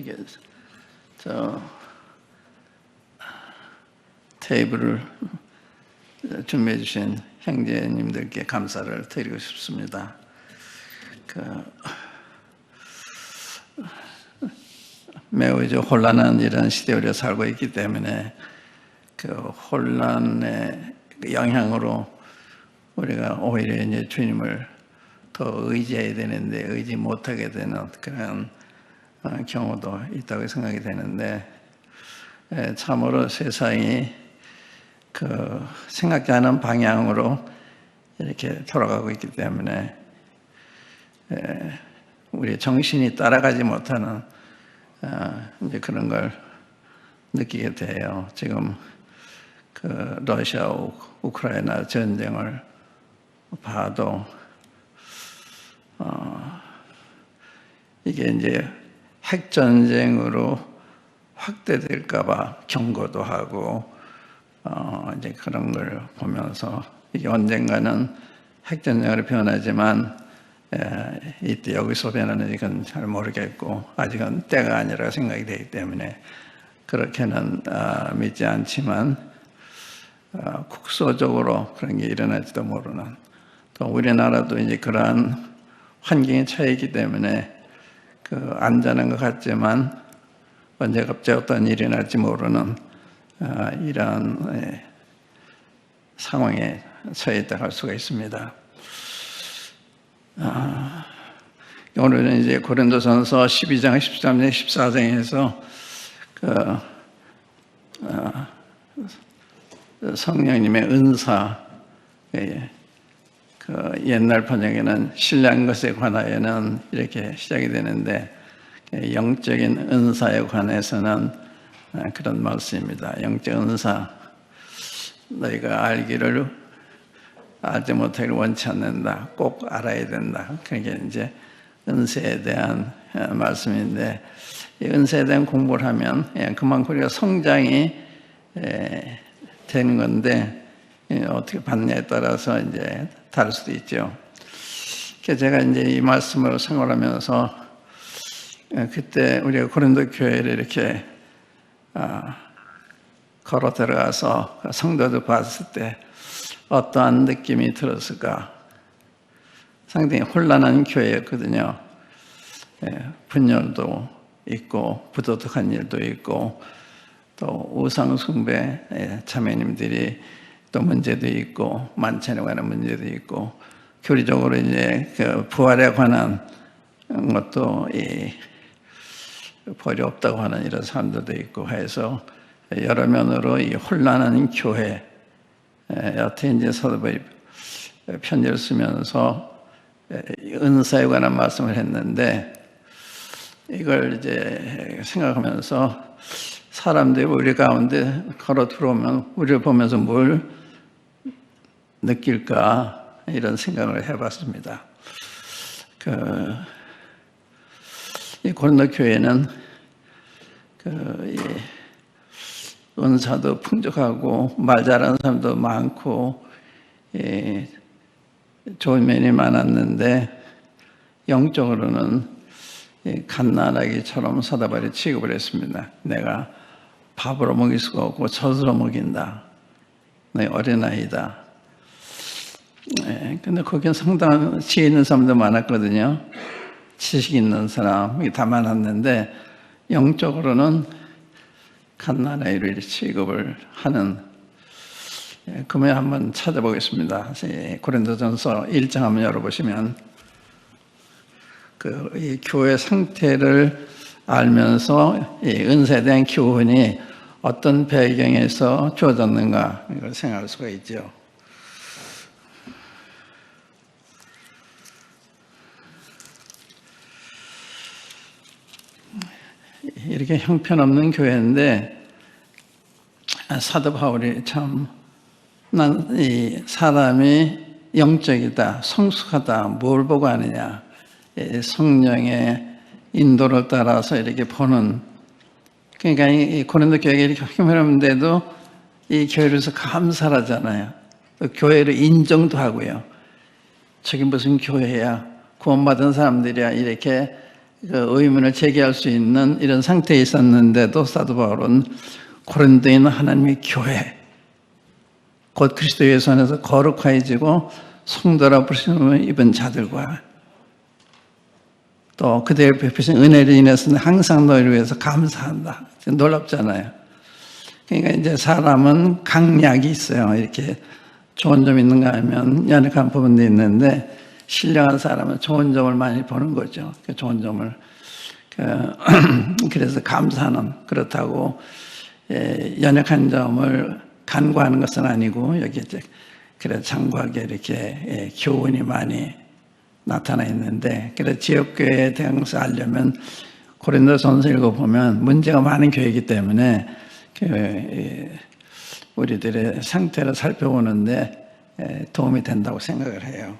이게 저 테이블을 준비해 주신 형제님들께 감사를 드리고 싶습니다. 매우 이제 혼란한 이런 시대에 우리가 살고 있기 때문에 그 혼란의 영향으로 우리가 오히려 이제 주님을 더 의지해야 되는데 의지 못하게 되는 그런 경우도 있다고 생각이 되는데, 참으로 세상이 그 생각지 않은 방향으로 이렇게 돌아가고 있기 때문에 우리 정신이 따라가지 못하는 이제 그런 걸 느끼게 돼요. 지금 그 러시아 우크라이나 전쟁을 봐도 이게 이제 핵 전쟁으로 확대될까봐 경고도 하고 이제 그런 걸 보면서 이게 언젠가는 핵 전쟁으로 변하지만 이때 여기서 변하는지 그건 잘 모르겠고 아직은 때가 아니라 생각이 되기 때문에 그렇게는 믿지 않지만 국소적으로 그런 게 일어날지도 모르는, 또 우리나라도 이제 그러한 환경에 처해 있기 때문에 그 안전한 것 같지만 언제 갑자기 어떤 일이 날지 모르는 이러한 상황에 처해 있다고 할 수가 있습니다. 오늘은 이제 고린도전서 12장, 13장, 14장에서 성령님의 은사, 그 옛날 번역에는 신뢰한 것에 관하여는 이렇게 시작이 되는데, 영적인 은사에 관해서는 그런 말씀입니다. 영적 은사, 너희가 알기를 알지 못하기를 원치 않는다. 꼭 알아야 된다. 그게 이제 은사에 대한 말씀인데, 이 은사에 대한 공부를 하면 그만큼 우리가 성장이 되는 건데, 어떻게 받느냐에 따라서 이제 다를 수도 있죠. 그래서 제가 이제 이 말씀을 생활하면서 그때 우리가 고린도 교회를 이렇게 걸어 들어가서 성도들 봤을 때 어떠한 느낌이 들었을까? 상당히 혼란한 교회였거든요. 분열도 있고 부도덕한 일도 있고 또 우상숭배 자매님들이 또 문제도 있고 만찬에 관한 문제도 있고 교리적으로 이제 그 부활에 관한 것도 벌이 없다고 하는 이런 사람들도 있고 해서 여러 면으로 이 혼란한 교회, 여태 이제 사도 바울이 편지를 쓰면서 은사에 관한 말씀을 했는데, 이걸 이제 생각하면서 사람들이 우리 가운데 걸어 들어오면 우리를 보면서 뭘 느낄까 이런 생각을 해봤습니다. 이 고린도 교회는 은사도 풍족하고 말 잘하는 사람도 많고 좋은 면이 많았는데 영적으로는 갓난아기처럼 사도 바울이 취급을 했습니다. 내가 밥으로 먹일 수가 없고 젖으로 먹인다. 너희 어린아이다. 근데 거기는 상당한 지혜 있는 사람도 많았거든요. 지식 있는 사람이 다 많았는데 영적으로는 갓난아이로 이렇게 취급을 하는, 그러면 한번 찾아보겠습니다. 고린도전서 1장 한번 열어보시면 이 교회 상태를 알면서 이 은사에 대한 교훈이 어떤 배경에서 주어졌는가 이걸 생각할 수가 있죠. 이렇게 형편없는 교회인데 사도 바울이 참 난 이 사람이 영적이다, 성숙하다, 뭘 보고 하느냐, 성령의 인도를 따라서 이렇게 보는, 그러니까 이 고린도 교회가 이렇게 형편없는데도 이 교회로서 감사하잖아요. 교회를 인정도 하고요. 저기 무슨 교회야, 구원받은 사람들이야, 이렇게 그 의문을 제기할 수 있는 이런 상태에 있었는데도 사도 바울은 고린도에 있는 하나님의 교회, 곧 그리스도 예수 안에서 거룩하여지고 성도라 부르심을 입은 자들과 또 그대의 베푸신 은혜를 인해서 항상 너희를 위해서 감사한다. 놀랍잖아요. 그러니까 이제 사람은 강약이 있어요. 이렇게 좋은 점 있는가 하면 연약한 부분도 있는데 신령한 사람은 좋은 점을 많이 보는 거죠. 그 좋은 점을. 그래서 감사는 그렇다고 연약한 점을 간과하는 것은 아니고 여기 이제 그래 장구하게 이렇게 교훈이 많이 나타나 있는데 그래서 지역교회에 대한 것을 알려면 고린도전서 읽어보면 문제가 많은 교회이기 때문에 우리들의 상태를 살펴보는데 도움이 된다고 생각을 해요.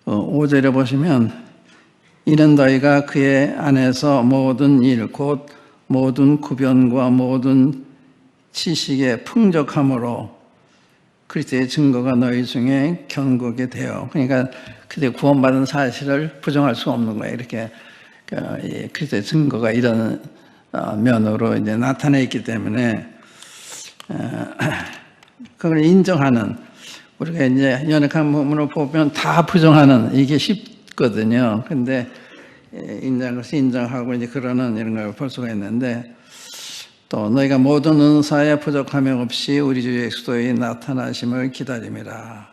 5절에 보시면 이는 너희가 그의 안에서 모든 일 곧 모든 구변과 모든 지식에 풍족함으로 그리스도의 증거가 너희 중에 견고하게 되어 그러니까 그때 구원받은 사실을 부정할 수 없는 거예요. 이렇게 그리스도의 증거가 이런 면으로 이제 나타나 있기 때문에 그걸 인정하는 우리가 이제 연약한 부분을 보면 다 부정하는 이게 쉽거든요. 근데 인정한 것을 인정하고 이제 그러는 이런 걸 볼 수가 있는데 또 너희가 모든 은사에 부족함이 없이 우리 주 예수의 나타나심을 기다림이라.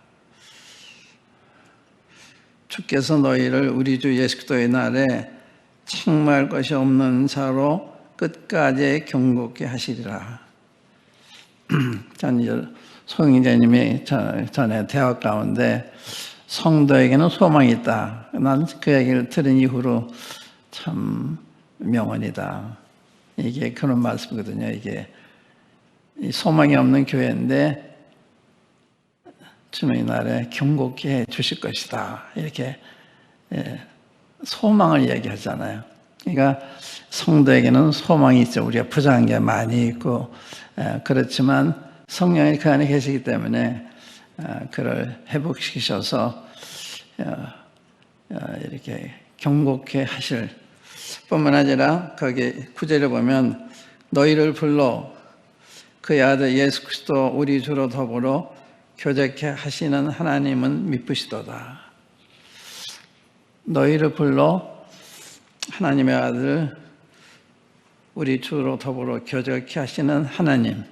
주께서 너희를 우리 주 예수 그리스도의 날에 책망할 것이 없는 자로 끝까지 경고케 하시리라. 전 송인자님이 전에 대화 가운데 성도에게는 소망이 있다. 난 그 얘기를 들은 이후로 참 명언이다. 이게 그런 말씀이거든요. 이게 소망이 없는 교회인데 주님의 날에 경고케 해 주실 것이다. 이렇게 소망을 얘기하잖아요. 그러니까 성도에게는 소망이 있죠. 우리가 부정한 게 많이 있고 그렇지만 성령이 그 안에 계시기 때문에 그를 회복시키셔서 이렇게 경고케 하실 뿐만 아니라 거기 9절에 보면 너희를 불러 그의 아들 예수 그리스도 우리 주로 더불어 교제케 하시는 하나님은 미쁘시도다. 너희를 불러 하나님의 아들 우리 주로 더불어 교제케 하시는 하나님,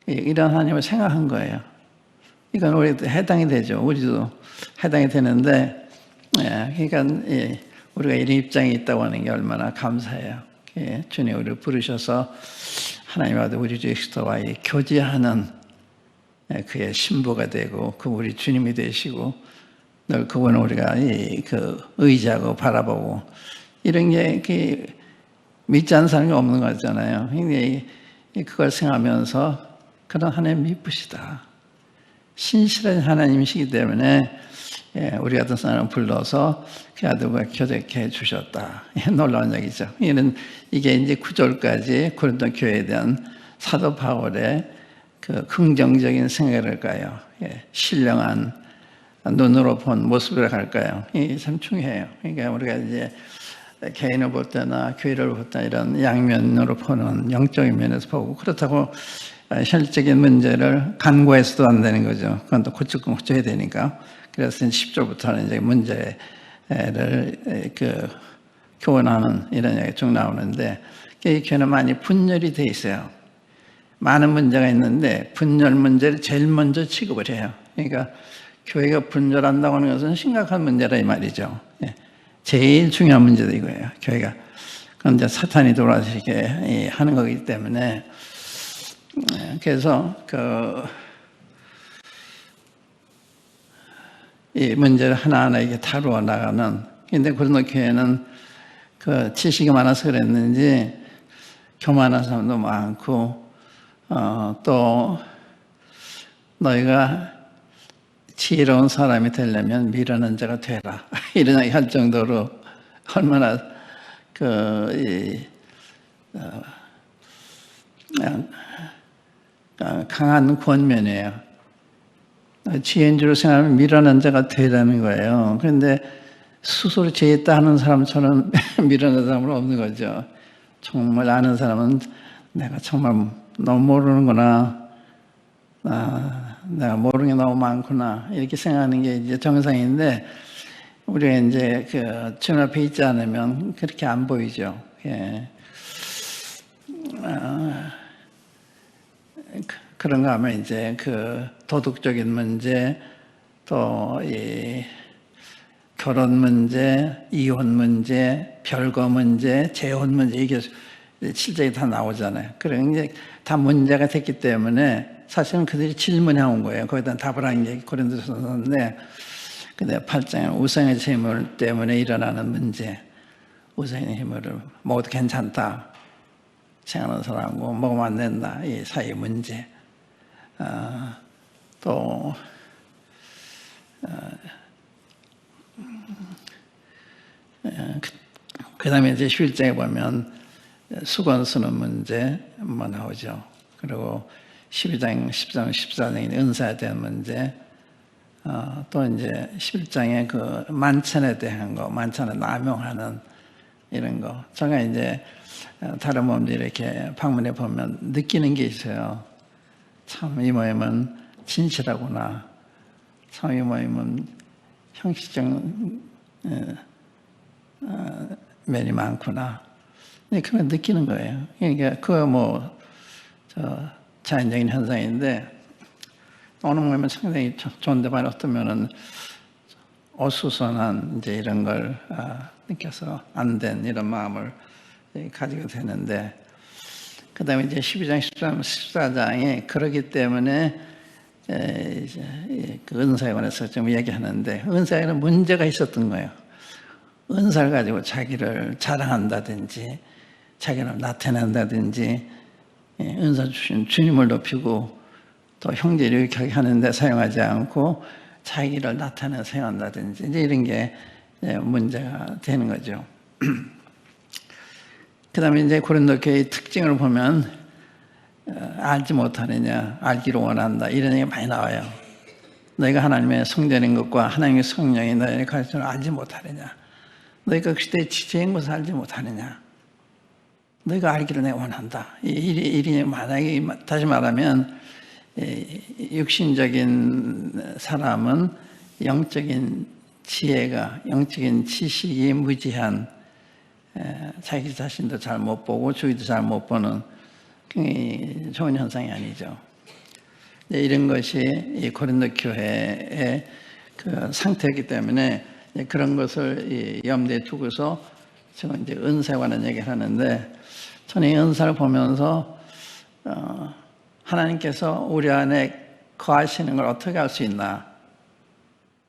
이런 하나님을 생각한 거예요. 이건 우리도 해당이 되죠. 우리도 해당이 되는데 그러니까 우리가 이런 입장이 있다고 하는 게 얼마나 감사해요. 주님 우리를 부르셔서 하나님 아들 우리 주 그리스도와의 교제하는 그의 신부가 되고 그 우리 주님이 되시고 늘 그분을 우리가 그 의지하고 바라보고 이런 게 믿지 않는 사람이 없는 거잖아요. 그걸 생각하면서 그런 하나님 미쁘시다. 신실한 하나님이시기 때문에 우리 같은 사람을 불러서 그 아들과 교제케 해주셨다. 놀라운 얘기죠. 이게 이제 9절까지 고린도 교회에 대한 사도 바울의 그 긍정적인 생각일까요? 신령한 눈으로 본 모습이라 할까요? 이게 참 중요해요. 그러니까 우리가 이제 개인을 볼 때나 교회를 볼 때 이런 양면으로 보는 영적인 면에서 보고 그렇다고 현실적인 문제를 간과해서도 안 되는 거죠. 그건 또 고쳐야 되니까. 그래서 10절부터는 이제 문제를 교훈하는 이런 얘기 쭉 나오는데 이 교회는 많이 분열이 돼 있어요. 많은 문제가 있는데 분열 문제를 제일 먼저 취급을 해요. 그러니까 교회가 분열한다고 하는 것은 심각한 문제라 이 말이죠. 제일 중요한 문제도 이거예요. 교회가. 그건 이제 사탄이 돌아서 이렇게 하는 거기 때문에 그래서 이 문제를 하나하나 이게 다루어 나가는. 근데 고린도 교회는 그 지식이 많아서 그랬는지 교만한 사람도 많고 또 너희가 지혜로운 사람이 되려면 미련한 자가 되라 이런 얘기 할 정도로 얼마나 강한 권면이에요. 지혜인 줄 생각하면 미련한 자가 되라는 거예요. 그런데 스스로 지혜있다 하는 사람처럼 미련한 사람은 없는 거죠. 정말 아는 사람은 내가 정말 너무 모르는구나. 내가 모르는 게 너무 많구나. 이렇게 생각하는 게 이제 정상인데, 우리가 이제 주님 앞에 있지 않으면 그렇게 안 보이죠. 예. 그런가 하면 이제 도덕적인 문제, 또 이 결혼 문제, 이혼 문제, 별거 문제, 재혼 문제, 이게 실제에 다 나오잖아요. 그런 게 다 문제가 됐기 때문에 사실은 그들이 질문해 온 거예요. 거기다 답을 한 게 고린도서인데, 근데 8장에 우상의 재물 때문에 일어나는 문제, 우상의 힘으로 모두 괜찮다 생각하는 사람하고 먹으면 안 된다, 이 사이 문제. 또 그 다음에 이제 11장에 보면 수건 쓰는 문제 뭐 나오죠. 그리고 12장, 13장, 14장에 은사에 대한 문제, 또 이제 11장에 만찬에 대한 거, 만찬을 남용하는 이런 거. 제가 이제 다른 모임들 이렇게 방문해 보면 느끼는 게 있어요. 참 이 모임은 진실하구나. 참 이 모임은 형식적 면이 많구나. 그런 느끼는 거예요. 그러니까 자연적인 현상인데, 어느 모임은 상당히 좋은데 만 어떤 면은 어수선한 이제 이런 걸 느껴서 안 된 이런 마음을 가지게 되는데, 그 다음에 이제 12장, 13, 14장이 그러기 때문에 그 은사에 관해서 좀 이야기하는데, 은사에는 문제가 있었던 거예요. 은사를 가지고 자기를 자랑한다든지, 자기를 나타낸다든지, 은사 주신 주님을 높이고 또 형제를 이렇게 하는데 사용하지 않고 자기를 나타내 사용한다든지, 이제 이런 게 문제가 되는 거죠. 그 다음에 이제 고린도 교회의 특징을 보면, 알지 못하느냐, 알기를 원한다, 이런 얘기가 많이 나와요. 너희가 하나님의 성전인 것과 하나님의 성령이 너희의 가르침을 알지 못하느냐, 너희가 그 시대의 지체인 것을 알지 못하느냐, 너희가 알기를 내가 원한다. 일이 만약에, 다시 말하면 육신적인 사람은 영적인 지혜가, 영적인 지식이 무지한, 자기 자신도 잘 못 보고 주위도 잘 못 보는 굉장히 좋은 현상이 아니죠. 이런 것이 이 고린도 교회의 그 상태이기 때문에 그런 것을 염두에 두고서 지금 이제 은사에 관한 얘기를 하는데, 저는 이 은사를 보면서 하나님께서 우리 안에 거하시는 걸 어떻게 알 수 있나,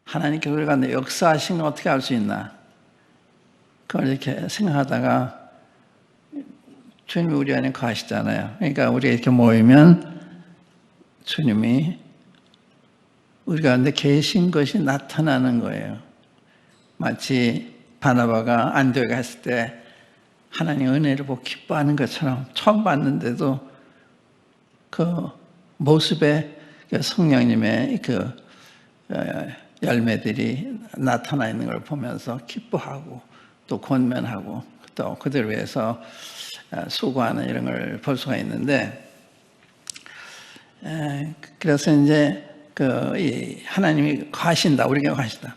하나님께서 우리 가운데 역사하시는 걸 어떻게 알 수 있나, 그걸 이렇게 생각하다가 주님이 우리 안에 거하시잖아요. 그러니까 우리가 이렇게 모이면 주님이 우리 가운데 계신 것이 나타나는 거예요. 마치 바나바가 안디옥에 갔을 때 하나님의 은혜를 보고 기뻐하는 것처럼 처음 봤는데도 그 모습에 성령님의 그 열매들이 나타나 있는 걸 보면서 기뻐하고 또 권면하고 또 그들을 위해서 수고하는 이런 걸 볼 수가 있는데, 그래서 이제 이 하나님이 거하신다, 우리가 거하신다.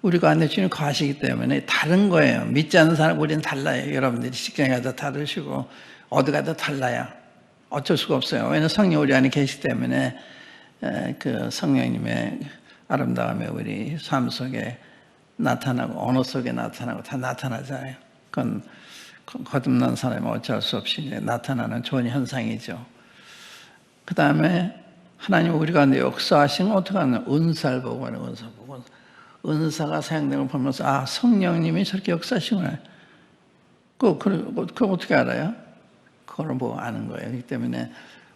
우리가 안에 주님 거하시기 때문에 다른 거예요. 믿지 않는 사람, 우리는 달라요. 여러분들이 직장에 가도 다르시고 어디 가도 달라요. 어쩔 수가 없어요. 왜냐하면 성령 우리 안에 계시기 때문에 그 성령님의 아름다움이 우리 삶 속에 나타나고 언어 속에 나타나고 다 나타나잖아요. 그건 거듭난 사람이 어쩔 수 없이 나타나는 좋은 현상이죠. 그 다음에 하나님 우리 가운데 역사하신 건 어떻게 하냐, 은사를 보고 하는, 은사 보고 은사가 사용되는 걸 보면서 성령님이 저렇게 역사하시구나. 그거 어떻게 알아요? 그걸 보고 아는 거예요. 그렇기 때문에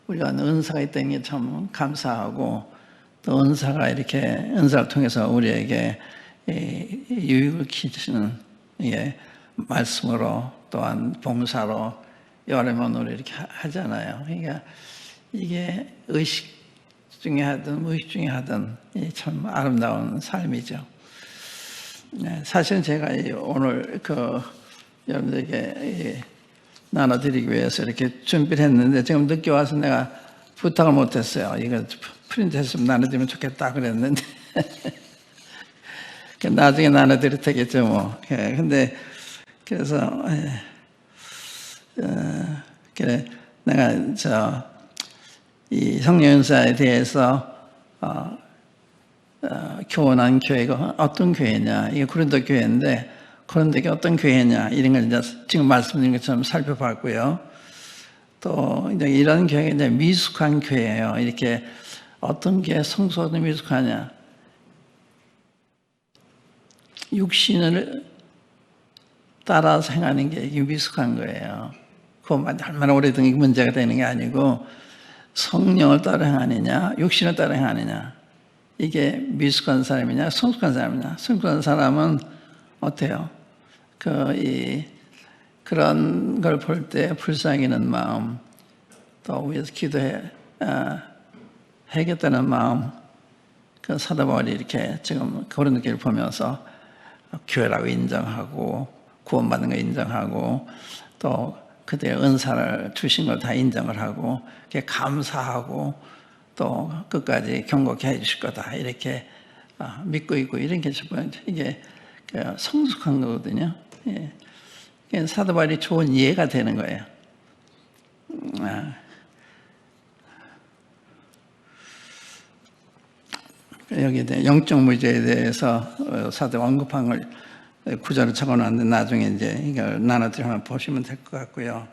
우리가 은사가 있다는 게 참 감사하고, 또 은사가 이렇게 은사를 통해서 우리에게 유익을 끼치는 말씀으로 또한 봉사로 여러 면으로 이렇게 하잖아요. 그러니까 이게 중에 하든 무의식 중에 하든 참 아름다운 삶이죠. 네, 사실 제가 오늘 여러분들에게 나눠드리기 위해서 이렇게 준비를 했는데 지금 늦게 와서 내가 부탁을 못했어요. 이거 프린트해서 나눠드리면 좋겠다 그랬는데 나중에 나눠드릴 테겠죠 뭐. 근데 그래서 그래 내가 이 성령연사에 대해서 교원한 교회가 어떤 교회냐, 이게 고린도 교회인데 고린도가 어떤 교회냐 이런 걸 이제 지금 말씀드린 것처럼 살펴봤고요. 또 이제 이런 교회가 이제 미숙한 교회예요. 이렇게 어떤 게 성소도 미숙하냐, 육신을 따라서 행하는 게 이게 미숙한 거예요. 그것만 얼마나 오래된 문제가 되는 게 아니고 성령을 따라 행하느냐, 육신을 따라 행하느냐, 이게 미숙한 사람이냐, 성숙한 사람이냐. 성숙한 사람은 어때요? 그런 걸 볼 때 불쌍히는 마음, 또 위해서 해야겠다는 마음, 사도 바울이 이렇게 지금 고린도교를 보면서 교회라고 인정하고 구원받는 걸 인정하고 또 그들의 은사를 주신 걸 다 인정을 하고 감사하고 또 끝까지 경고케 해주실 거다 이렇게 믿고 있고 이런 게 이게 성숙한 거거든요. 사도 바울이 좋은 이해가 되는 거예요. 여기에 대해 영적 무죄에 대해서 사도 언급한 걸 구절을 적어놨는데 나중에 이제 이걸 나눠드려 한번 보시면 될 것 같고요.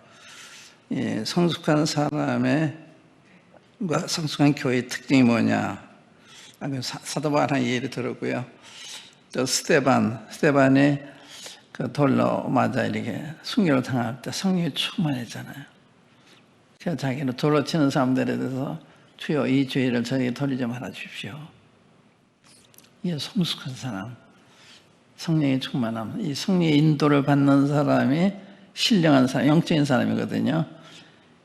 성숙한 사람의 성숙한 교회의 특징이 뭐냐? 사도 바울 하나 예를 들었고요. 또 스데반이 돌로 맞아 이렇게 순교를 당할 때 성령이 충만했잖아요. 그래서 자기는 돌로 치는 사람들에 대해서 주여 이 죄를 저에게 돌리지 말아 주십시오. 이게 성숙한 사람, 성령의 충만함, 이 성령의 인도를 받는 사람이 신령한 사람, 영적인 사람이거든요.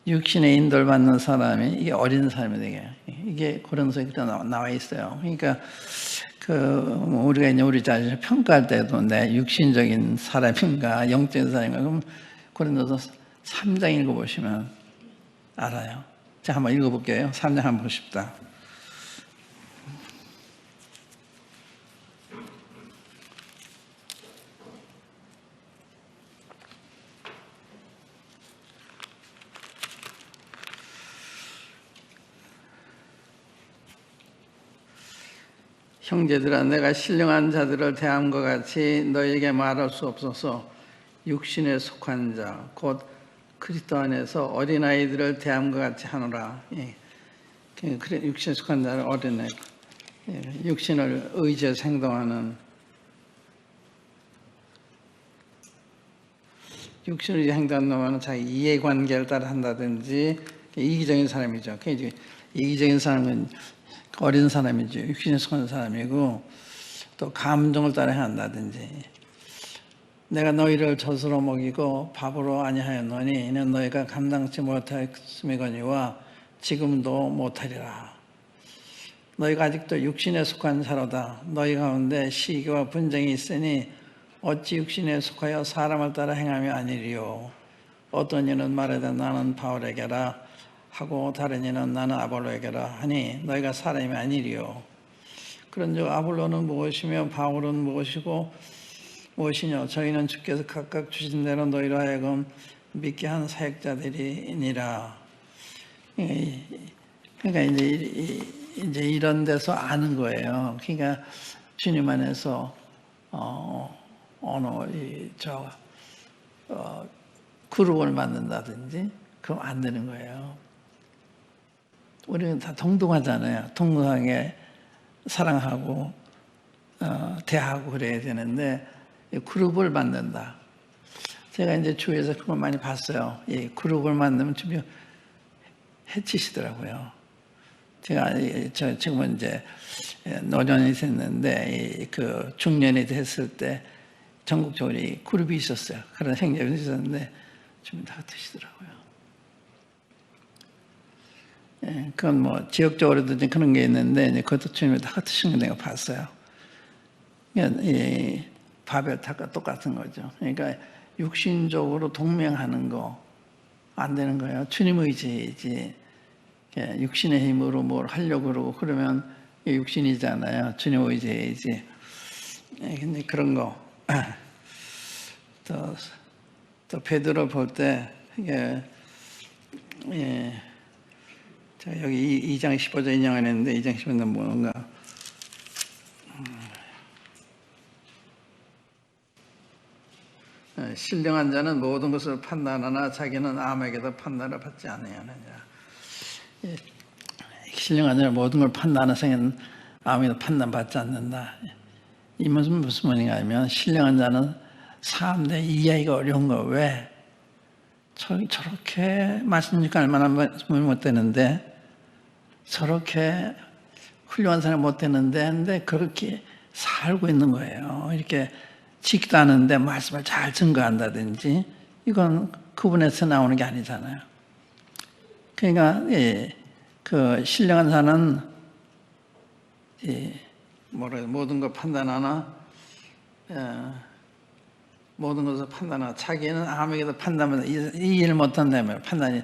육신의 인도를 받는 사람이 이게 어린 사람이 되게 이게 고린도서에 나와 있어요. 그러니까 우리가 이제 우리 자신을 평가할 때도 내 육신적인 사람인가 영적인 사람인가 그럼 고린도서 3장 읽어보시면 알아요. 자, 한번 읽어볼게요. 3장 한번 보십시다. 형제들아, 내가 신령한 자들을 대함과 같이 너에게 말할 수 없어서 육신에 속한 자, 곧 그리스도 안에서 어린아이들을 대함과 같이 하노라. 육신에 속한 자를 어린아이, 육신을 의지해서 행동하는, 육신을 행동하는 놈은 자기 이해관계를 따라 한다든지 이기적인 사람이죠. 이기적인 사람은 어린 사람이죠. 육신에 속한 사람이고 또 감정을 따라 한다든지 내가 너희를 젖으로 먹이고 밥으로 아니하였노니 이는 너희가 감당치 못하였음이거니와 지금도 못하리라. 너희가 아직도 육신에 속한 자로다. 너희 가운데 시기와 분쟁이 있으니 어찌 육신에 속하여 사람을 따라 행하며 아니리요. 어떤 이는 말하되 나는 바울에게라 하고 다른 이는 나는 아볼로에게라 하니 너희가 사람이 아니리요. 그런즉 아볼로는 무엇이며 바울은 무엇이뇨? 저희는 주께서 각각 주신 대로 너희로 하여금 믿게 한 사역자들이니라. 그러니까 이제 이런 데서 아는 거예요. 그러니까 주님 안에서 그룹을 만든다든지 그럼 안 되는 거예요. 우리는 다 동등하잖아요. 동등하게 사랑하고 대하고 그래야 되는데 그룹을 만든다. 제가 이제 주위에서 그걸 많이 봤어요. 이 그룹을 만들면 좀 해치시더라고요. 제가 지금은 이제 노년이 됐는데 중년이 됐을 때 전국적으로 그룹이 있었어요. 그런 행렬이 있었는데 좀 다 드시더라고요. 그건 뭐 지역적으로도 그런 게 있는데 이제 그것도 주님이 다 흩으신 거 내가 봤어요. 이 바벨탑과 똑같은 거죠. 그러니까 육신적으로 동맹하는 거 안 되는 거예요. 주님 의지이지. 육신의 힘으로 뭘 하려고 그러고 그러면 육신이잖아요. 주님 의지이지. 근데 그런 거. 또 베드로 볼 때 이게 자 여기 2장 15절 인용을 했는데 2장 15절은 뭔가 신령한 자는 모든 것을 판단하나 자기는 아무에게도 판단을 받지 아니하느니라. 신령한 자는 모든 걸 판단하는 생은 아무에게도 판단받지 않는다. 이 무슨 말인가 하면 신령한 자는 사람들 이해하기가 어려운 거 왜? 저렇게 말씀니까 얼마나 못 되는데 저렇게 훌륭한 사람이 못 되는데 근데 그렇게 살고 있는 거예요. 이렇게 지키도 않는데 말씀을 잘 증거한다든지 이건 그분에서 나오는 게 아니잖아요. 그러니까 그 신령한 자는 모든 걸 판단하나 모든 것을 판단하나 자기는 아무에게도 판단을 이해를 못한다면 판단이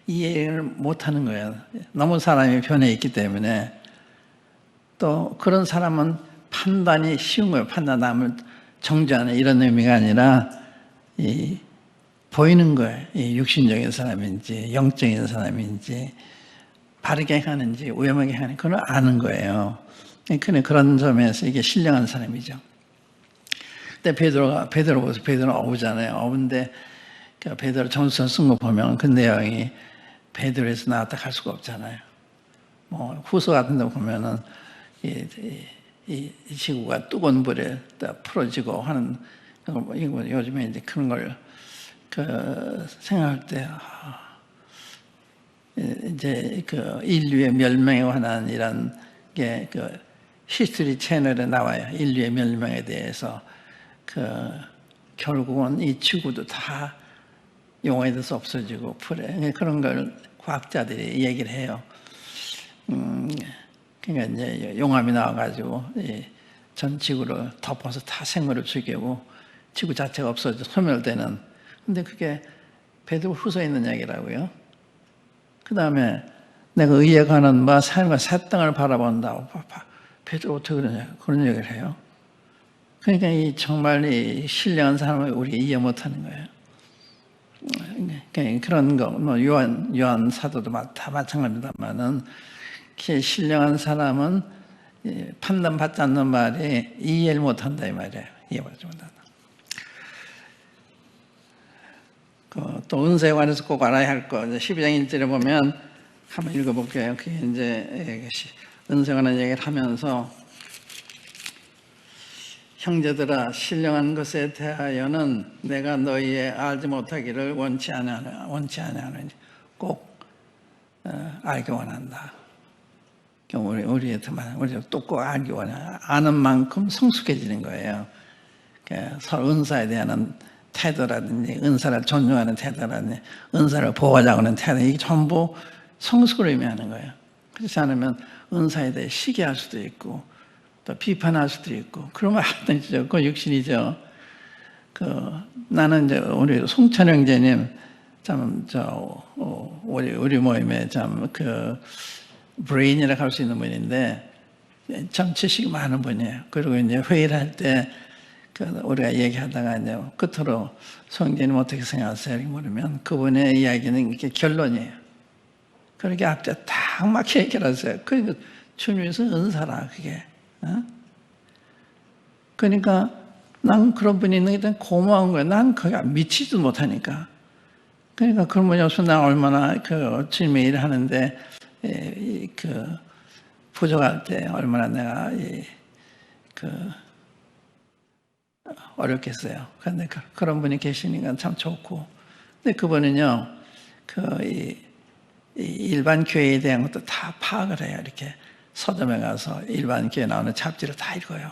이해를 못하는 거예요. 너무 사람이 변해 있기 때문에 또 그런 사람은 판단이 쉬운 거예요. 판단 남을 정죄하는 이런 의미가 아니라 보이는 거예요. 육신적인 사람인지 영적인 사람인지 바르게 하는지 위험하게 하는지 그걸 아는 거예요. 그런 점에서 이게 신령한 사람이죠. 근데 베드로는 어부잖아요. 어부인데 베드로 전서 쓴 거 보면 그 내용이 베드로에서 나왔다 갈 수가 없잖아요. 뭐 후서 같은 데 보면은 이 지구가 뜨거운 불에 풀어지고 하는 이거 요즘에 이제 그런 걸 생각할 때 이제 그 인류의 멸망에 관한 이런 게 히스토리 채널에 나와요. 인류의 멸망에 대해서 결국은 이 지구도 다 용화에 대해서 없어지고 풀에 그런 걸 과학자들이 얘기를 해요. 그러니까 이제 용암이 나와가지고 전 지구를 덮어서 다 생물을 죽이고 지구 자체가 없어져 소멸되는. 근데 그게 베드로 후서에 있는 얘기라고요. 그 다음에 내가 의에 관한 바 삶과 새 땅을 바라본다고 베드로 어떻게 그런 얘기를 해요. 그러니까 정말 이 신령한 사람을 우리 이해 못하는 거예요. 그런 거, 뭐 요한 사도도 다 마찬가지입니다만은 신령한 사람은 판단받지 않는 말이 이해를 못한다 이 말이에요. 이해받지 못한다. 또 은사에 관해서 꼭 알아야 할 거. 12장 1절에 보면 한번 읽어볼게요. 그게 이제 은사에 관한 얘기를 하면서 형제들아 신령한 것에 대하여는 내가 너희의 알지 못하기를 원치 아니하노니 꼭 알기 원한다. 우리도 꼭 알기 원해. 아는 만큼 성숙해지는 거예요. 서로 은사에 대한 태도라든지 은사를 존중하는 태도라든지 은사를 보호하자고 하는 태도 이게 전부 성숙을 의미하는 거예요. 그렇지 않으면 은사에 대해 시기할 수도 있고 또 비판할 수도 있고 그러면 하든지죠. 그 육신이죠. 나는 이제 우리 송찬 형제님 우리 모임에 브레인이라고 할 수 있는 분인데 참 지식이 많은 분이에요. 그리고 이제 회의를 할 때 우리가 얘기하다가 이제 끝으로 송 형제님 어떻게 생각하세요? 이렇게 물으면 그분의 이야기는 이렇게 결론이에요. 그렇게 앞에 딱 막혀 얘기를 하세요. 그러니까 주님에서 은사라 그게. 그러니까 난 그런 분이 있는 게 대한 고마운 거야. 난 그게 미치지도 못하니까. 그러니까 그런 분이 없으면 난 얼마나 주님의 일을 하는데 부족할 때 얼마나 내가 어렵겠어요. 그런데 그런 분이 계시니까 참 좋고. 근데 그분은요, 이 일반 교회에 대한 것도 다 파악을 해요. 이렇게 서점에 가서 일반 교회에 나오는 잡지를 다 읽어요.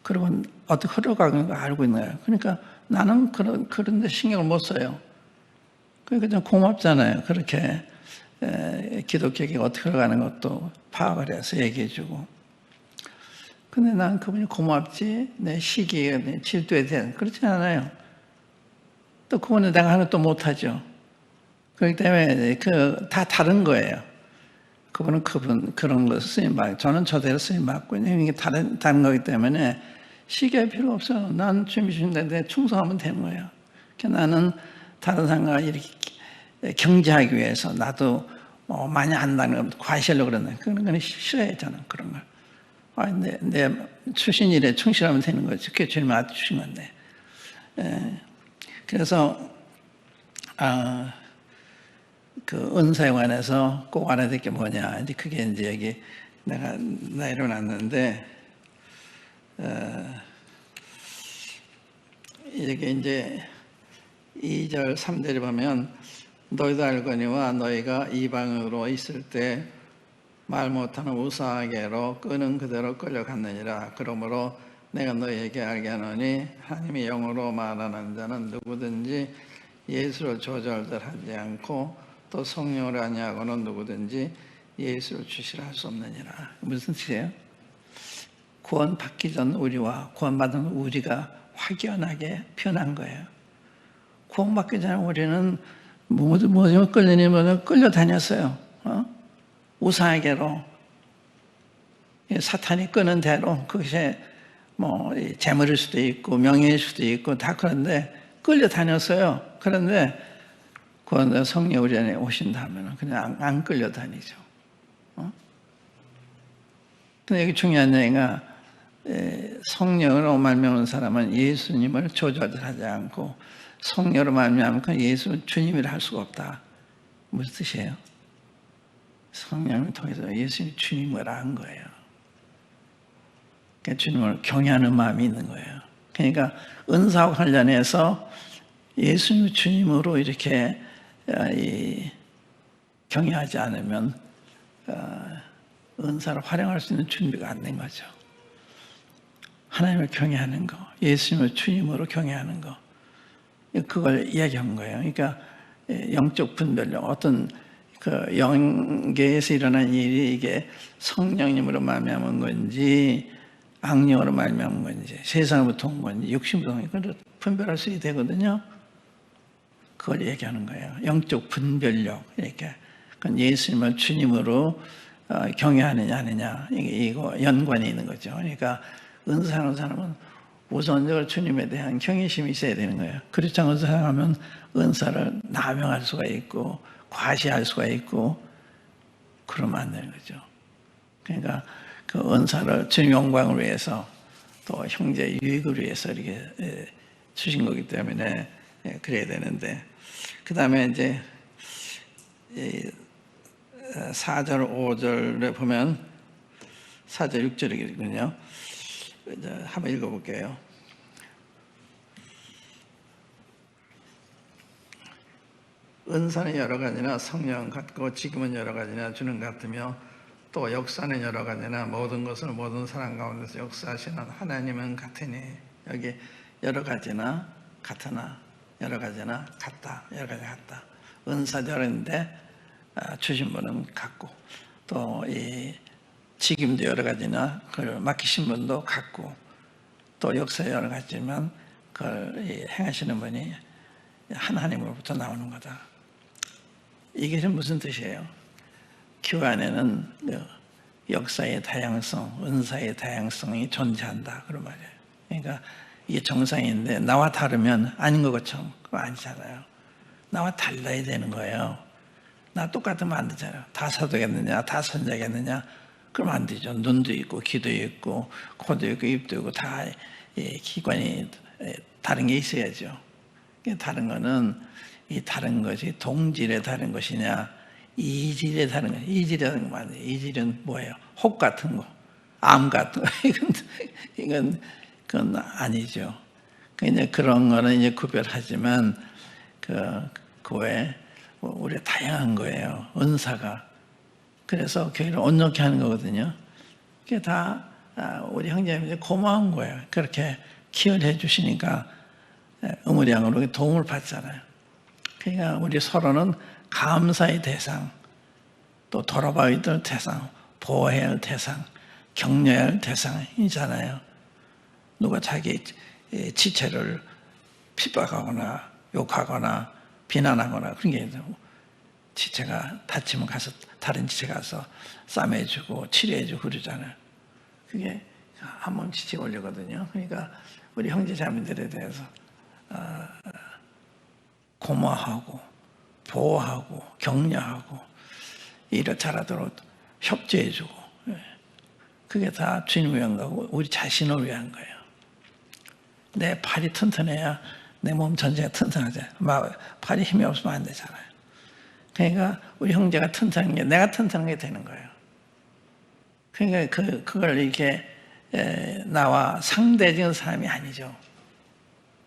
그리고 어떻게 흘러가는 거 알고 있는 거예요. 그러니까 나는 그런 데 신경을 못 써요. 그러니까 좀 고맙잖아요. 그렇게 기독교가 어떻게 흘러가는 것도 파악을 해서 얘기해주고. 근데 난 그분이 고맙지, 내 시기에, 내 질투에 대한, 그렇지 않아요. 또 그분은 내가 하는 것도 못하죠. 그렇기 때문에 다 다른 거예요. 그분은 그런 거 쓰임받고, 저는 저대로 쓰임받고, 이게 다른 거기 때문에 시기할 필요 없어요. 난 주님이 주신 데 충성하면 되는 거예요. 나는 다른 사람과 이렇게 경제하기 위해서 나도 많이 안다는 거, 과시하려고 그러는 그런 건 싫어해요, 저는 그런 걸. 내 출신 일에 충실하면 되는 거지. 그게 주님이 주신 건데. 그래서, 그 은사에 관해서 꼭 알아야 될 게 뭐냐. 이제 그게 이제 여기 내가 내려놨는데, 이렇게 이제 2절, 3절에 보면 너희도 알거니와 너희가 이방으로 있을 때 말 못하는 우사에게로 끄는 그대로 끌려갔느니라. 그러므로 내가 너희에게 알게 하노니 하나님이 영으로 말하는 자는 누구든지 예수를 조절하지 않고 또 성령으로 아니하고는 누구든지 예수를 주시라 할 수 없느니라. 무슨 뜻이에요? 구원 받기 전 우리와 구원받은 우리가 확연하게 변한 거예요. 구원 받기 전에 우리는 뭐좀 끌리냐면 끌려다녔어요. 우상에게로, 사탄이 끄는 대로. 그것이 뭐 재물일 수도 있고 명예일 수도 있고 다 그런데 끌려다녔어요. 그런데 구원된 성령 우리 안에 오신다면 그냥 안 끌려다니죠. 근데 여기 중요한 얘기가, 성령으로 말미암은 사람은 예수님을 조절하지 않고 성령으로 말미암으면 예수는 주님이라 할 수가 없다. 무슨 뜻이에요? 성령을 통해서 예수님이 주님을 안 거예요. 그러니까 주님을 경외하는 마음이 있는 거예요. 그러니까 은사와 관련해서 예수님을 주님으로 이렇게 경외하지 않으면 은사를 활용할 수 있는 준비가 안 된 거죠. 하나님을 경외하는 거, 예수님을 주님으로 경외하는 거, 그걸 이야기한 거예요. 그러니까 영적 분별력, 어떤 그 영계에서 일어난 일이 이게 성령님으로 말미암은 건지 악령으로 말미암은 건지 세상으로부터 온 건지 육신부터 온 건지 그걸 분별할 수 있게 되거든요. 그걸 얘기하는 거예요. 영적 분별력. 이렇게 그건 예수님을 주님으로 경외하느냐 아니냐 이거 연관이 있는 거죠. 그러니까 은사하는 사람은 우선적으로 주님에 대한 경외심이 있어야 되는 거예요. 그렇지 않은 사람은 은사를 남용할 수가 있고 과시할 수가 있고 그러면 안 되는 거죠. 그러니까 그 은사를 주님 영광을 위해서 또 형제 유익을 위해서 이렇게 주신 거기 때문에 그래야 되는데, 그 다음에 이제 4절 5절에 보면 4절 6절이거든요. 한번 읽어볼게요. 은사는 여러 가지나 성령 같고 지금은 여러 가지나 주는 같으며 또 역사는 여러 가지나 모든 것을 모든 사람 가운데서 역사하시는 하나님은 같으니, 여기 여러 가지나 같으나 여러 가지나 같다, 여러 가지 같다. 은사도 여러인데 주신 분은 같고 또 이 직임도 여러 가지나 그걸 맡기신 분도 같고 또 역사 여러 가지지만 그걸 행하시는 분이 하나님으로부터 나오는 거다. 이게 무슨 뜻이에요? 교회 안에는 역사의 다양성, 은사의 다양성이 존재한다 그런 말이에요. 그러니까 이게 정상인데 나와 다르면 아닌 것처럼 그거 아니잖아요. 나와 달라야 되는 거예요. 나 똑같으면 안 되잖아요. 다 사도겠느냐, 다 선자겠느냐, 그러면 안 되죠. 눈도 있고 귀도 있고 코도 있고 입도 있고 다 기관이 다른 게 있어야죠. 다른 거는 이 다른 것이 동질에 다른 것이냐 이질에 다른 것. 이질이라는 거 아니에요. 이질은 뭐예요? 혹 같은 거, 암 같은 거. 그건 아니죠. 이제 그런 거는 이제 구별하지만 그 외에 우리가 다양한 거예요. 은사가. 그래서 교회를 온전케 하는 거거든요. 그게 다 우리 형제님들이 고마운 거예요. 그렇게 기여해 주시니까 의무량으로 도움을 받잖아요. 그러니까 우리 서로는 감사의 대상, 또 돌아봐야 될 대상, 보호해야 할 대상, 격려해야 할 대상이잖아요. 누가 자기 지체를 핍박하거나 욕하거나 비난하거나 그런 게 있고, 지체가 다치면 가서 다른 지체 가서 싸매주고 치료해주고 그러잖아요. 그게 한 몸 지체 올리거든요. 그러니까 우리 형제자매들에 대해서 고마워하고 보호하고 격려하고 일을 잘하도록 협조해주고, 그게 다 주님 위한 거고 우리 자신을 위한 거예요. 내 팔이 튼튼해야 내 몸 전체가 튼튼하잖아요. 팔이 힘이 없으면 안 되잖아요. 그러니까 우리 형제가 튼튼한 게 내가 튼튼한 게 되는 거예요. 그러니까 그걸 이렇게 나와 상대적인 사람이 아니죠.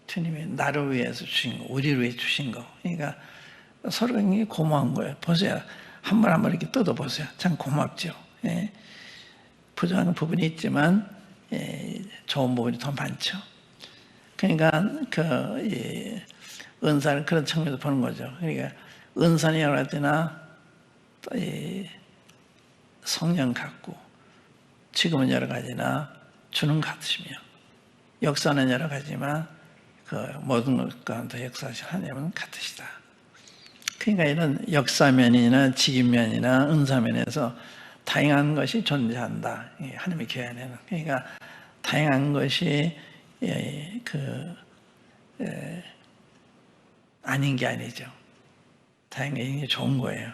주님이 나를 위해서 주신 거, 우리를 위해 주신 거. 그러니까 서로 굉장히 고마운 거예요. 보세요. 한 번 한 번 이렇게 뜯어보세요. 참 고맙죠. 예. 부족한 부분이 있지만 좋은 부분이 더 많죠. 그러니까 은사를 그런 측면에서 보는 거죠. 그러니까 은사는 여러 가지나 성령 같고, 지금은 여러 가지나 주는 같으시며, 역사는 여러 가지만 그 모든 것 가운데 역사하신 하나님은 같으시다. 그러니까 이런 역사면이나 직임면이나 은사면에서 다양한 것이 존재한다. 하나님의 교회 안에는. 그러니까 다양한 것이 아닌 게 아니죠. 다양한 게 좋은 거예요.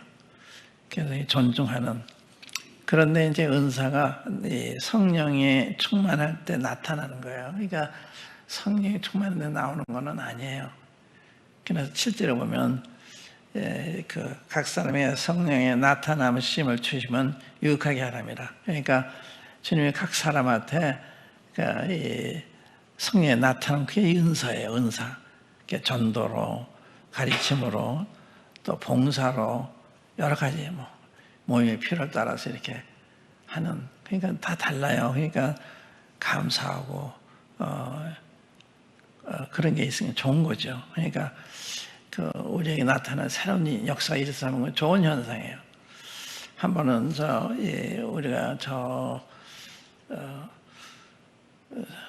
그래서 존중하는. 그런데 이제 은사가 성령에 충만할 때 나타나는 거예요. 그러니까 성령이 충만할 때 나오는 거는 아니에요. 그래서 실제로 보면 각 사람의 성령의 나타남심을 주시면 유익하게 하랍니다. 그러니까 주님이 각 사람한테 성령의 나타남, 그게 은사예요. 은사. 전도로, 가르침으로, 또 봉사로, 여러 가지 모임의 필요를 따라서 이렇게 하는. 그러니까 다 달라요. 그러니까 감사하고 그런 게 있으면 좋은 거죠. 그러니까 우리에게 나타난 새로운 역사가 일어나는 건 좋은 현상이에요. 한 번은 우리가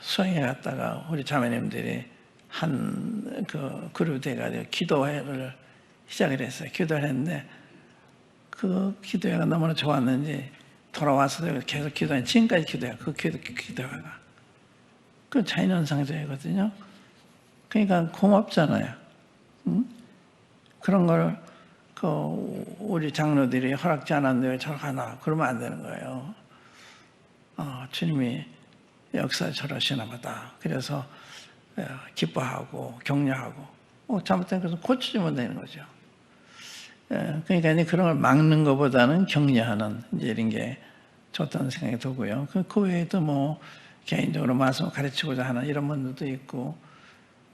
수행에 갔다가 우리 자매님들이 한 그룹이 돼가지고 기도회를 시작을 했어요. 기도를 했는데 그 기도회가 너무나 좋았는지 돌아와서 계속 기도해. 지금까지 기도해요. 그 기도회가. 그 자연현상제거든요. 그러니까 고맙잖아요. 응? 그런 걸 우리 장로들이 허락지 않았는데 왜 저렇게 하나? 그러면 안 되는 거예요. 주님이 역사에 저러시나 보다. 그래서 기뻐하고 격려하고 잘못된 것은 고쳐주면 되는 거죠. 그러니까 이제 그런 걸 막는 것보다는 격려하는 이제 이런 게 좋다는 생각이 들고요. 그 외에도 개인적으로 말씀을 가르치고자 하는 이런 분들도 있고,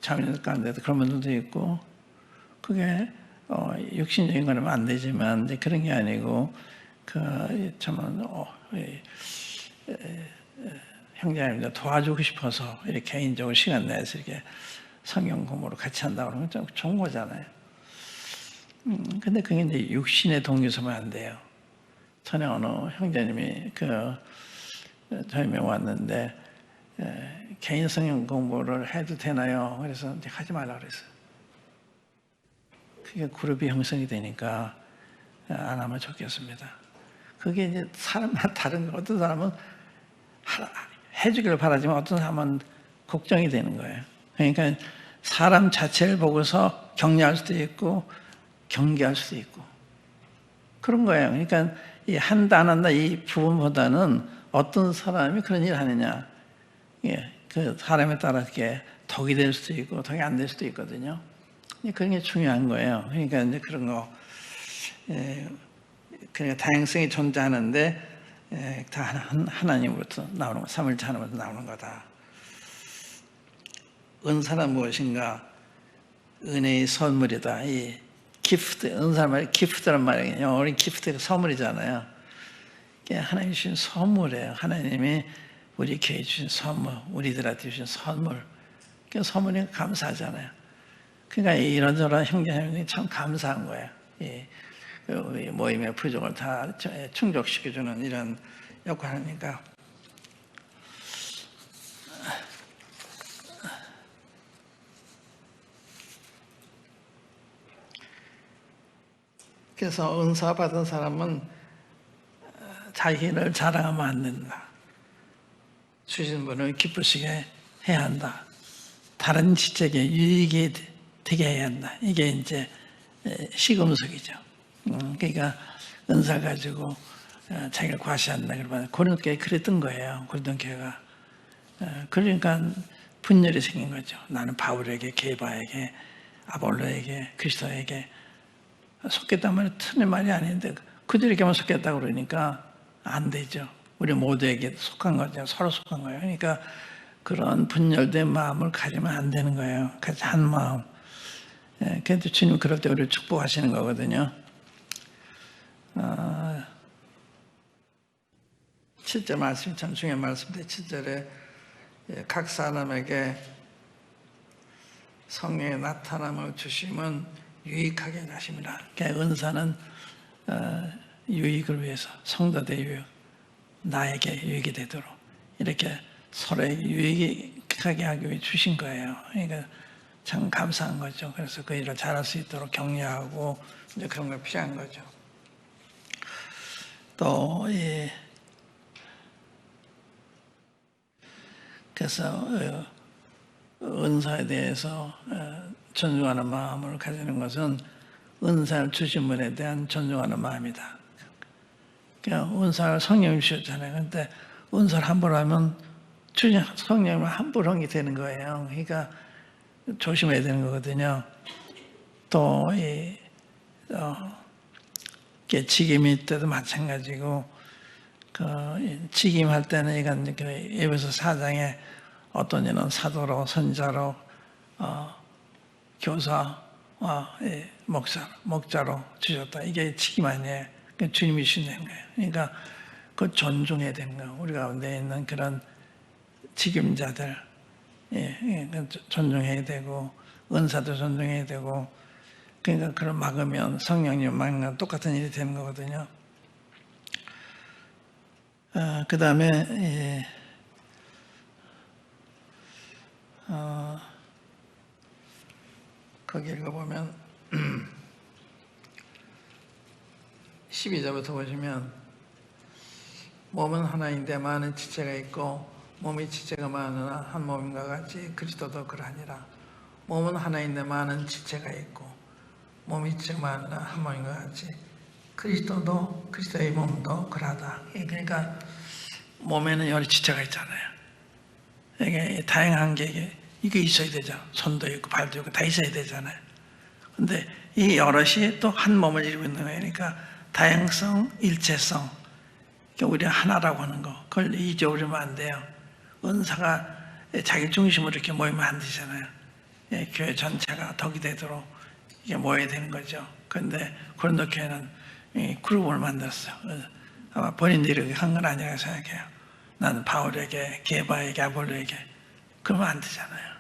자매들 가운데도 그런 분들도 있고, 그게 육신적인 거라면 안 되지만 이제 그런 게 아니고 형제님들 도와주고 싶어서 이렇게 개인적으로 시간 내서 이렇게 성경 공부를 같이 한다고 그러면 좀 좋은 거잖아요. 근데 그게 이제 육신의 동기서면 안 돼요. 전에 어느 형제님이 저희 명 왔는데 개인 성경 공부를 해도 되나요? 그래서 이제 하지 말라 그랬어요. 그게 그룹이 형성이 되니까 안 하면 좋겠습니다. 그게 이제 사람마다 다른 거. 어떤 사람은 해주기를 바라지만 어떤 사람은 걱정이 되는 거예요. 그러니까 사람 자체를 보고서 격려할 수도 있고 경계할 수도 있고 그런 거예요. 그러니까 이 한다 안 한다 이 부분보다는 어떤 사람이 그런 일을 하느냐, 그 사람에 따라 이렇게 덕이 될 수도 있고 덕이 안 될 수도 있거든요. 그런 게 중요한 거예요. 그러니까 이제 그런 거, 그러니까 다양성이 존재하는데 다 하나님으로부터 나오는 거, 삼위일체 하나님으로부터 나오는 거다. 은사는 무엇인가? 은혜의 선물이다. 이 기프트, 은사는 말이 기프트란 말이에요. 영어로 기프트가 선물이잖아요. 하나님이 주신 선물이에요. 하나님이 우리 교회에 주신 선물, 우리들한테 주신 선물. 그 선물이 감사하잖아요. 그러니까 이런저런 형제자매들이 참 감사한 거예요. 모임의 부족을 다 충족시켜주는 이런 역할이니까. 그래서 은사 받은 사람은 자기를 자랑하면 안 된다. 주신 분을 기쁘시게 해야 한다. 다른 지적에 유익이 되게 해야 한다. 이게 이제 시금석이죠. 그러니까 은사 가지고 자기를 과시한다. 그러면 고린도교회 그랬던 거예요. 고린도교회가. 그러니까 분열이 생긴 거죠. 나는 바울에게, 게바에게, 아볼로에게, 그리스도에게 속겠단 말이 틀린 말이 아닌데 그들에게만 속겠다고 그러니까 안 되죠. 우리 모두에게 속한 거죠. 서로 속한 거예요. 그러니까 그런 분열된 마음을 가지면 안 되는 거예요. 같이 한 마음. 그래도 주님 그럴 때 우리를 축복하시는 거거든요. 7절 말씀이 참 중요한 말씀인데 7절에 각 사람에게 성령의 나타남을 주심은 유익하게 하심이라. 그러니까 은사는 유익을 위해서 성도들 유익, 나에게 유익이 되도록 이렇게 서로에게 유익하게 하기 위해 주신 거예요. 그러니까 참 감사한 거죠. 그래서 그 일을 잘할 수 있도록 격려하고 이제 그런 걸 필요한 거죠. 또 그래서 은사에 대해서 존중하는 마음을 가지는 것은 은사를 주신 분에 대한 존중하는 마음이다. 그러니까 은사를 성령이 주셨잖아요. 그런데 은사를 함부로 하면 주신 성령을 함부로 한 게 되는 거예요. 그러니까 조심해야 되는 거거든요. 또 직임일 때도 마찬가지고 직임할 때는 이건 에베소 4장에 어떤 이는 사도로, 선자로, 교사, 목자로 주셨다. 이게 직임 아니에요. 주님이 주신 거예요. 그러니까 그 존중해야 되는 거예요. 우리 가운데 있는 그런 직임자들 존중해야 되고 은사도 존중해야 되고 그러니까 그걸 막으면 성령님 막는 건 똑같은 일이 되는 거거든요. 그 다음에 거기 읽어보면 12절부터 보시면 몸은 하나인데 많은 지체가 있고 몸이 지체가 많으나 한 몸인과 같이 그리스도도 그러하니라. 몸은 하나인데 많은 지체가 있고 몸이 지체가 많으나 한 몸인과 같이 그리스도도 그리스도의 몸도 그러하다. 그러니까 몸에는 여러 지체가 있잖아요. 이게 다양한 게 이게 있어야 되죠. 손도 있고 발도 있고 다 있어야 되잖아요. 근데 이 여럿이 또 한 몸을 이루고 있는 거예요. 그러니까 다양성, 일체성. 우리가 하나라고 하는 거. 그걸 잊어버리면 안 돼요. 은사가 자기 중심으로 이렇게 모이면 안 되잖아요. 교회 전체가 덕이 되도록 이게 모여야 되는 거죠. 그런데 고린도 교회는 그룹을 만들었어요. 아마 본인들이 이렇게 한 건 아니라고 생각해요. 나는 바울에게, 게바에게, 아볼로에게. 그러면 안 되잖아요.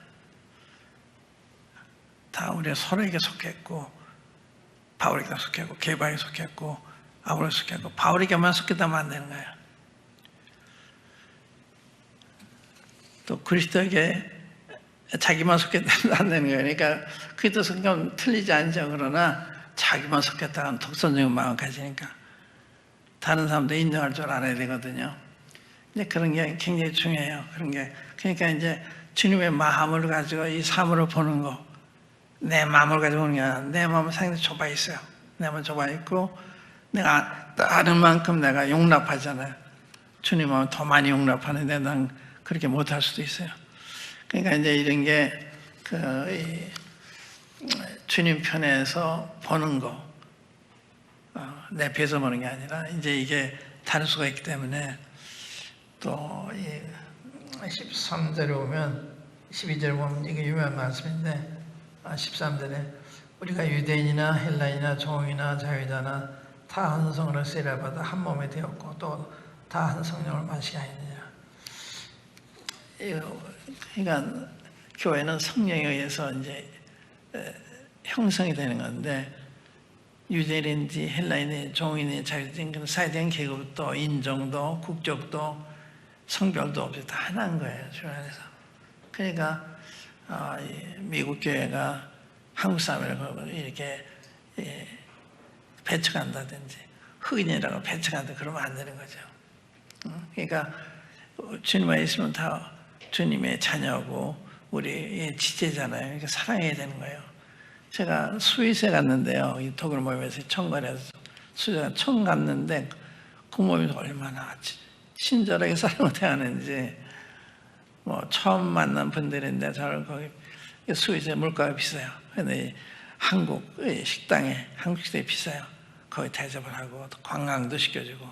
다 우리가 서로에게 속했고, 바울에게 속했고, 게바에게 속했고, 아볼로에게 속했고, 바울에게만 속했다면 안 되는 거예요. 또 그리스도에게 자기만 속했다면 안 되는 거예요. 그러니까 그리스도 성경 틀리지 않죠. 그러나 자기만 속했다는 독선적인 마음을 가지니까 다른 사람도 인정할 줄 알아야 되거든요. 이제 그런 게 굉장히 중요해요. 그런 게 그러니까 이제 주님의 마음을 가지고 이 사물을 보는 거, 내 마음을 가지고 보는 게 아니라 내 마음은 상당히 좁아 있어요. 내 마음은 좁아 있고 내가 다른 만큼 내가 용납하잖아요. 주님 마음은 더 많이 용납하는데 난 그렇게 못할 수도 있어요. 그러니까 이제 이런 게 주님 편에서 보는 거, 내 배에서 보는 게 아니라 이제 이게 다를 수가 있기 때문에 또 13절에 보면 12절에 보면 이게 유명한 말씀인데 13절에 우리가 유대인이나 헬라인이나 종이나 자유자나 다 한 성으로 세례받아 한 몸이 되었고 또 다 한 성령을 마시게 하느니라. 그러니까 교회는 성령에 의해서 이제 형성이 되는 건데 유대인인지 헬라인이 종인이 자유된 사회적인 계급도 인종도 국적도 성별도 없이 다 하나인 거예요, 주 안에서. 그러니까 미국 교회가 한국 사람을 이렇게 배척한다든지 흑인이라고 배척한다 그러면 안 되는 거죠. 그러니까 주님 안에 있으면 다 주님의 자녀고 우리의 지체잖아요. 그러니까 사랑해야 되는 거예요. 제가 스위스에 갔는데요. 이 독일 모임에서 청관에서 스위스에 처음 갔는데 그 모임에서 얼마나 친절하게 사람을 대하는지 뭐 처음 만난 분들인데 저는 거기 스위스에 물가가 비싸요. 근데 한국 식당에 한국 식당이 비싸요. 거기 대접을 하고 또 관광도 시켜주고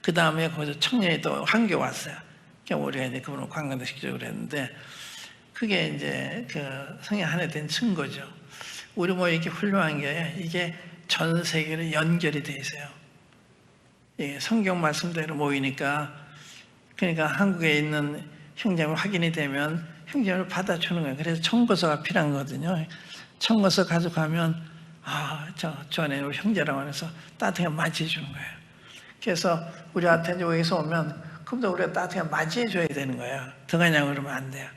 그 다음에 거기서 청년이 또 한국에 왔어요. 그러니까 우리가 이제 그분을 관광도 시켜주고 그랬는데 그게 이제 그 성령 하나 된 증거죠. 우리 뭐 이렇게 훌륭한 게 이게 전 세계로 연결이 돼 있어요. 예, 성경 말씀대로 모이니까 그러니까 한국에 있는 형제를 확인이 되면 형제를 받아주는 거예요. 그래서 청구서가 필요한 거거든요. 청구서 가져가면 저 안에 우리 형제라고 해서 따뜻하게 맞이해 주는 거예요. 그래서 우리한테 여기서 오면 그럼도 우리가 따뜻하게 맞이해 줘야 되는 거예요. 들어가냐고 그러면 안 돼요.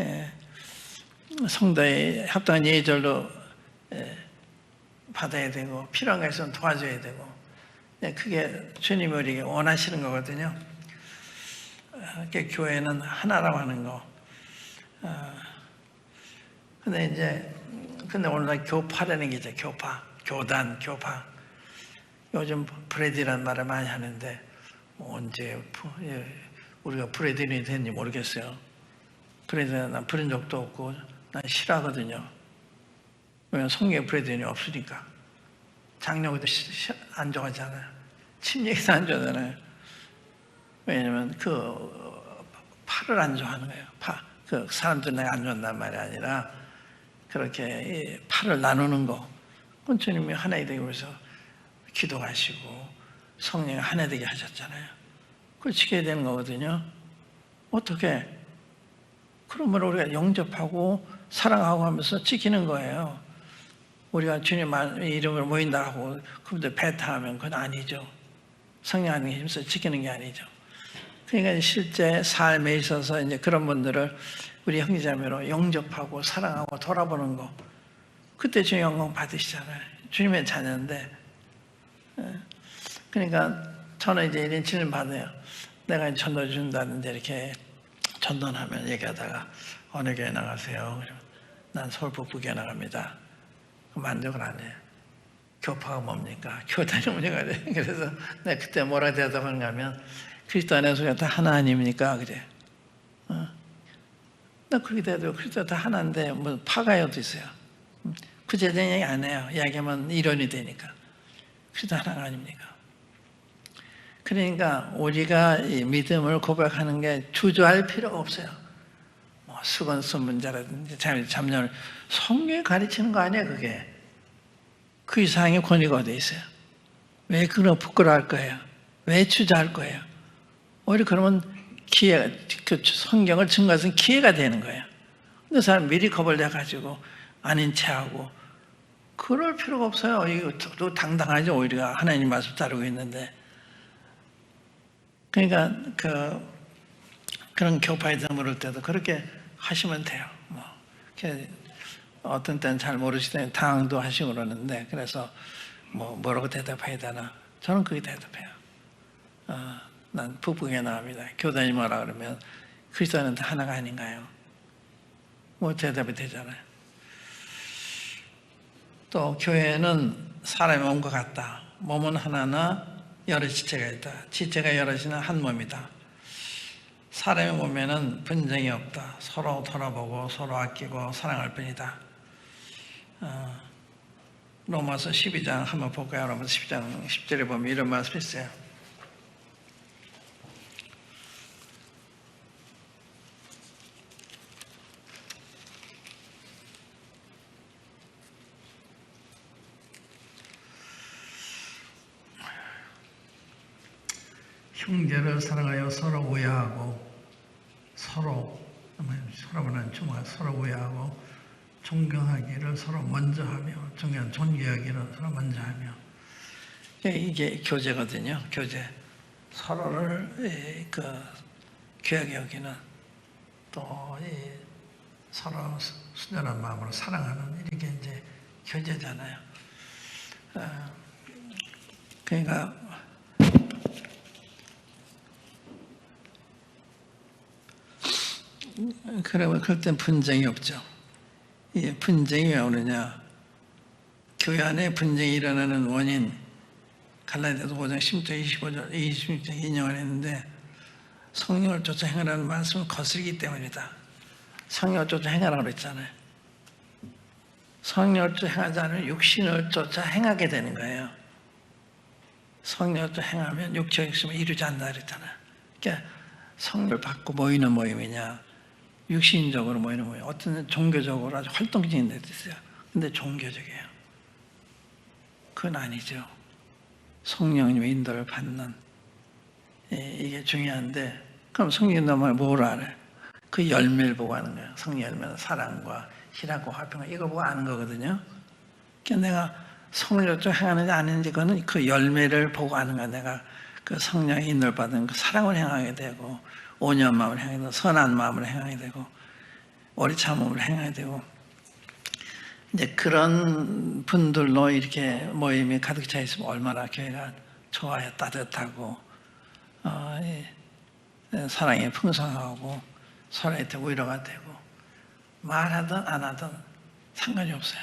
예, 성도의 합당한 예절로 받아야 되고 필요한 것은 도와줘야 되고 그게 주님이 우리에게 원하시는 거거든요. 교회는 하나라고 하는 거. 근데 오늘날 교파라는 게 있죠. 교단, 교파. 요즘 브레드라는 말을 많이 하는데 언제 우리가 브레드인이 됐는지 모르겠어요. 그래서 난 부른 적도 없고 난 싫어하거든요. 왜냐면 성경에 브레드인이 없으니까. 장로도 안 좋아하잖아요. 침례기도 안 좋아하잖아요. 왜냐면 파를 안 좋아하는 거예요. 그 사람들 내가 안 좋아한단 말이 아니라 그렇게 파를 나누는 거. 그건 주님이 하나 되기 위해서 기도하시고 성령이 하나 되게 하셨잖아요. 그걸 지켜야 되는 거거든요. 어떻게? 그러면 우리가 영접하고 사랑하고 하면서 지키는 거예요. 우리가 주님 이름으로 모인다 하고 그분들 배타하면 그건 아니죠. 성령 안에 힘써 지키는 게 아니죠. 그러니까 실제 삶에 있어서 이제 그런 분들을 우리 형제자매로 영접하고 사랑하고 돌아보는 거. 그때 주님 영광 받으시잖아요. 주님의 자녀인데. 그러니까 저는 이제 이런 질문 받아요. 내가 전도 준다는데 이렇게 전도하면 얘기하다가 어느 교회 나가세요? 그러면 난 서울 북부교회 나갑니다. 만족을 안 해요. 교파가 뭡니까? 교단이 뭡니까? 그래서 내가 그때 뭐라 대답하는가 하면 그리스도 안에서 다 하나 아닙니까? 그래. 나 그렇게 대답해요. 그리스도 다 하나인데 뭐 파가 어디 있어요? 구체적인 얘기 안 해요. 이야기하면 이론이 되니까. 그리스도 하나가 아닙니까? 그러니까 우리가 이 믿음을 고백하는 게 주저할 필요가 없어요. 뭐 수건수 문제라든지 잠녀를 성경이 가르치는 거 아니에요, 그게. 그 이상의 권위가 어디 있어요? 왜 그런 부끄러워할 거예요? 왜 주저할 거예요? 오히려 그러면 그 성경을 증거해서 기회가 되는 거예요. 근데 사람 미리 겁을 내가지고 아닌 체하고 그럴 필요가 없어요. 이거 당당하죠. 오히려 하나님 말씀 따르고 있는데. 그러니까 그런 교파에 드물을 때도 그렇게 하시면 돼요. 뭐 어떤 때는 잘 모르시더니 당황도 하시고 그러는데 그래서 뭐라고 대답해야 되나? 저는 그게 대답해요. 난 북북에 나갑니다. 교단이 뭐라 그러면 그리스도는 다 하나가 아닌가요? 뭐 대답이 되잖아요. 또 교회는 사람의 몸과 같다. 몸은 하나나 여러 지체가 있다. 지체가 여럿이나 한 몸이다. 사람의 몸에는 분쟁이 없다. 서로 돌아보고 서로 아끼고 사랑할 뿐이다. 로마서 12장 한번 볼까요? 로마서 12장 10절에 보면 이런 말씀이 있어요. 형제를 사랑하여 서로 우애하고 서로는 서로 우애하고 존경하기를 서로 먼저 하며, 존경하기를 서로 먼저 하며. 이게 교제거든요. 교제. 서로를 귀하게 여기는, 또 서로 순전한 마음으로 사랑하는, 이렇게 이제 교제잖아요. 그러니까 그러면 그때 분쟁이 없죠. 이 분쟁이 왜 오느냐? 교회 안에 분쟁이 일어나는 원인, 갈라디아서 5장 10절 25절 26절 인용을 했는데, 성령을 쫓아 행하라는 말씀을 거스르기 때문이다. 성령을 쫓아 행하라고 그랬잖아요. 성령을 쫓아 행하지 않으면 육신을 쫓아 행하게 되는 거예요. 성령을 쫓아 행하면 육체의 욕심을 이루지 않는다 그랬잖아요. 그러니까 성령을 받고 모이는 모임이냐, 육신적으로 모이는 모임, 어떤 종교적으로 아주 활동적인 데도 있어요. 근데 종교적이에요. 그건 아니죠. 성령님의 인도를 받는, 이게 중요한데, 그럼 성령님 너무 뭘 알아요? 그 열매를 보고 하는 거예요. 성령 열매는 사랑과 희락과 화평과 이걸 보고 아는 거거든요. 그러니까 내가 성령을 좀 행하는지 안 하는지, 그거는 그 열매를 보고 아는 거야. 내가 그 성령의 인도를 받은 그 사랑을 행하게 되고, 온유한 마음을 행하게 되고, 선한 마음을 행하게 되고, 오래 참음을 행하게 되고, 이제 그런 분들로 이렇게 모임이 가득 차 있으면 얼마나 교회가 좋아요, 따뜻하고, 사랑이 풍성하고, 서로한테 위로가 되고, 말하든 안 하든 상관이 없어요.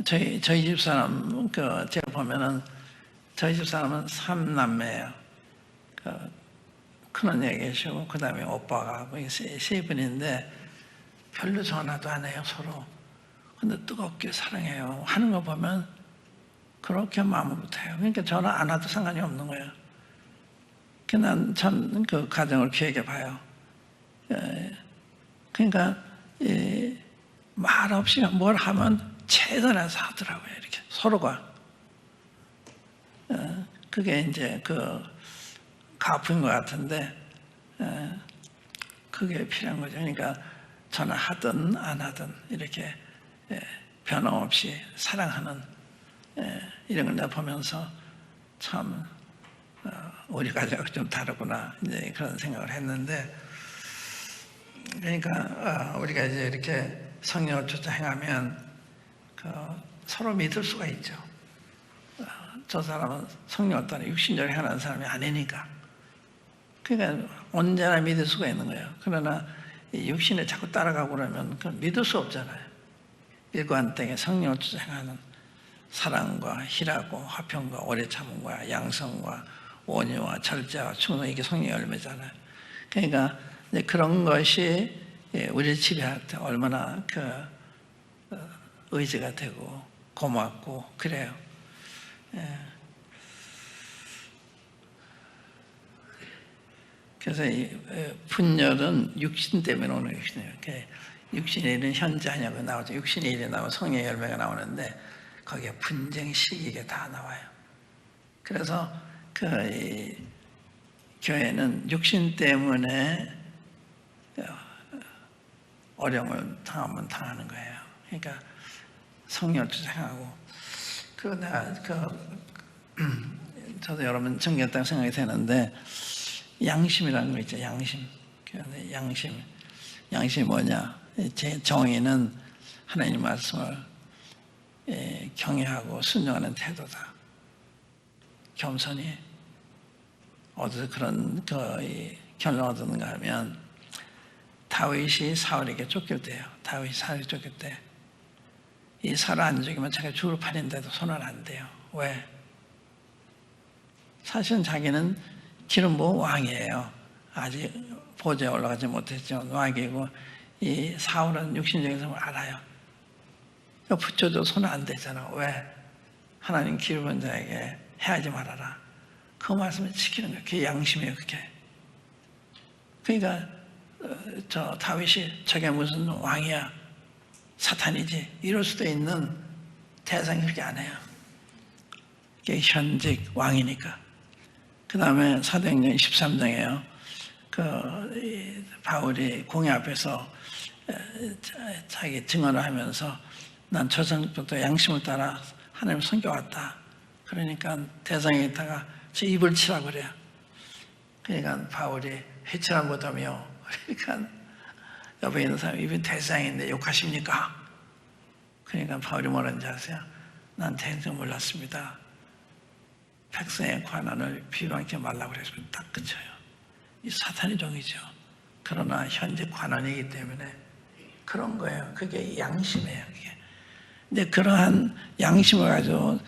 저희 집사람, 제가 보면은, 저희 집사람은 3남매예요. 큰언니가 계시고, 그 다음에 오빠가 세 분인데, 별로 전화도 안 해요, 서로. 근데 뜨겁게 사랑해요. 하는 거 보면 그렇게 마음부터 해요. 그러니까 전화 안 와도 상관이 없는 거예요. 난 참 그 가정을 귀하게 봐요. 그러니까 말 없이 뭘 하면 최선에서 하더라고요. 이렇게 서로가. 그게 이제 가품인 것 같은데, 그게 필요한 거죠. 그러니까 전화하든 안 하든 이렇게 변함없이 사랑하는, 이런 걸 내가 보면서 참 우리 가족은 좀 다르구나, 이제 그런 생각을 했는데, 그러니까 우리가 이제 이렇게 성령을 쫓아 행하면 서로 믿을 수가 있죠. 저 사람은 성령을 따라 육신적으로 행하는 사람이 아니니까. 그러니까 언제나 믿을 수가 있는 거예요. 그러나 육신에 자꾸 따라가고 그러면 그건 믿을 수 없잖아요. 일관되게 성령을 쫓아 행하는 사랑과 희락과 화평과 오래 참음과 양성과 온유와 절제와 충성, 이게 성령의 열매잖아요. 그러니까 이제 그런 것이 우리 집에 할 때 얼마나 의지가 되고 고맙고 그래요. 그래서 이 분열은 육신 때문에 오는 육신이에요. 육신의 일은 현재 하냐고 나오죠. 육신의 일이 나오고 성의 열매가 나오는데 거기에 분쟁, 시기가 다 나와요. 그래서 교회는 육신 때문에 어려움을 당하면 당하는 거예요. 그러니까 성령을 생각하고, 저도 여러 번 정리했다고 생각이 되는데, 양심이라는 거 있죠. 양심이 뭐냐? 제 정의는 하나님 말씀을 경외하고 순종하는 태도다. 겸손히. 어디서 그런 결론을 얻었는가 하면, 다윗이 사울에게 쫓길 때요. 다윗이 사울에게 쫓길 때, 이 사울 안 죽이면 자기가 죽을 판인데도 손을 안 대요. 왜? 사실은 자기는 기름 부은 왕이에요. 아직 보좌에 올라가지 못했지만 왕이고, 이 사울은 육신적인 점을 알아요. 붙여도 손을 안 대잖아. 왜? 하나님 기름 부은 자에게 해하지 말아라. 그 말씀을 지키는 거예요. 그게 양심이에요. 그게. 그러니까 저 다윗이 저게 무슨 왕이야, 사탄이지, 이럴 수도 있는 대상이 그렇게 안 해요. 그게 현직 왕이니까. 그 다음에 사도행전 13장에요. 바울이 공회 앞에서 자기 증언을 하면서 난 조상부터 양심을 따라 하나님을 섬겨왔다. 그러니까 대상에다가 저 입을 치라고 그래요. 그러니까 바울이 해치라 못하며, 그러니까 옆에 있는 사람이 이분 대상인데 욕하십니까? 그러니까 바울이 뭐라는지 아세요? 난 대상 몰랐습니다. 백성의 관원을 비방하지 말라고 그래서 딱 그쳐요. 이 사탄의 종이죠. 그러나 현재 관원이기 때문에 그런 거예요. 그게 양심이에요. 그게. 근데 그러한 양심을 가지고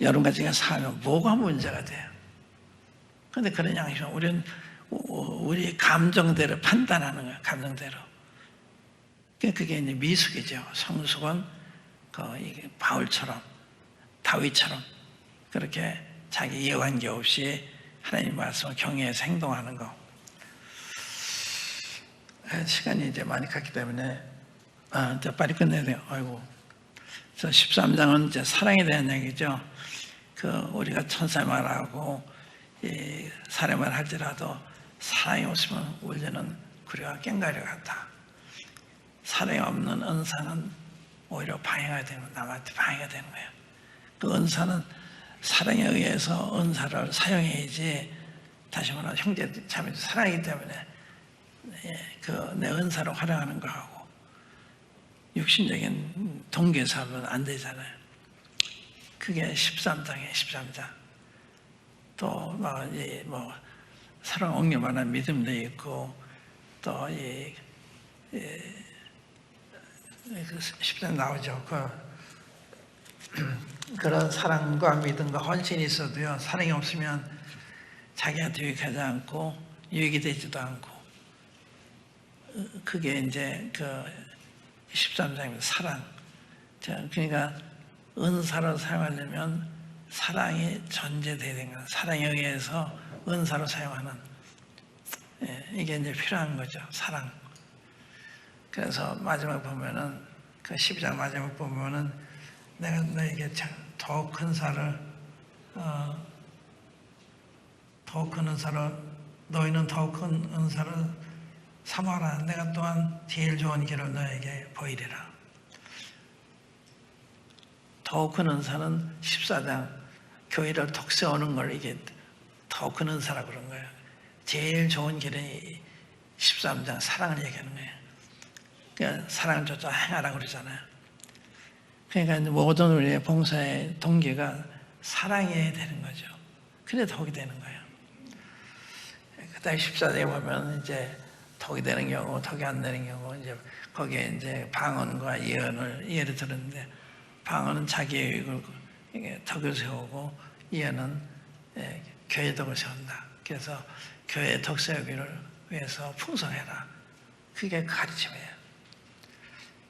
여러 가지가 살면 뭐가 문제가 돼요? 근데 그런 양심은 우리 감정대로 판단하는 거예요. 감정대로. 그게 이제 미숙이죠. 성숙은 이게 바울처럼, 다윗처럼 그렇게 자기 이해관계 없이 하나님 말씀을 경외해서 행동하는 거. 시간이 이제 많이 갔기 때문에 이제 빨리 끝내야 돼요. 아이고. 그래서 13장은 이제 사랑에 대한 얘기죠. 우리가 천사 말하고 사례말 할지라도 사랑이 없으면 울리는 구려와 꽹과리 같다. 사랑이 없는 은사는 오히려 방해가 되는 거예요. 남한테 방해가 되는 거예요. 그 은사는 사랑에 의해서 은사를 사용해야지, 다시 말하면 형제 자매 사랑이기 때문에 내 은사를 활용하는 거하고 육신적인 동기에서 하면 안 되잖아요. 그게 13장이에요. 13장. 또 사랑 옹립하는 믿음도 있고, 또 10장 나오죠. 그런 사랑과 믿음과 헌신이 있어도요, 사랑이 없으면 자기한테 유익하지 않고 유익이 되지도 않고, 그게 이제 13장입니다. 사랑. 그러니까 은사로 사용하려면 사랑이 전제되어야 되는 거예요. 사랑에 의해서 은사로 사용하는, 이게 이제 필요한 거죠. 사랑. 그래서 마지막 보면은, 12장 마지막 보면은, 내가 너에게 더 큰 은사를, 더 큰 은사를, 너희는 더 큰 은사를 삼아라. 내가 또한 제일 좋은 길을 너에게 보이리라. 더 큰 은사는 14장 교회를 독세우는 걸 이게 더 큰 은사라고 그런 거예요. 제일 좋은 길은 13장 사랑을 얘기하는 거예요. 그러니까 사랑을 조차 행하라고 그러잖아요. 그러니까 모든 우리의 봉사의 동기가 사랑해야 되는 거죠. 그래 덕이 되는 거예요. 그 다음에 14장에 보면 이제 덕이 되는 경우, 덕이 안 되는 경우, 이제 거기에 이제 방언과 예를 들었는데, 방언은 자기의 유익을 덕을 세우고, 예는 교회 덕을 세운다. 그래서 교회 덕 세우기를 위해서 풍성해라. 그게 가르침이에요.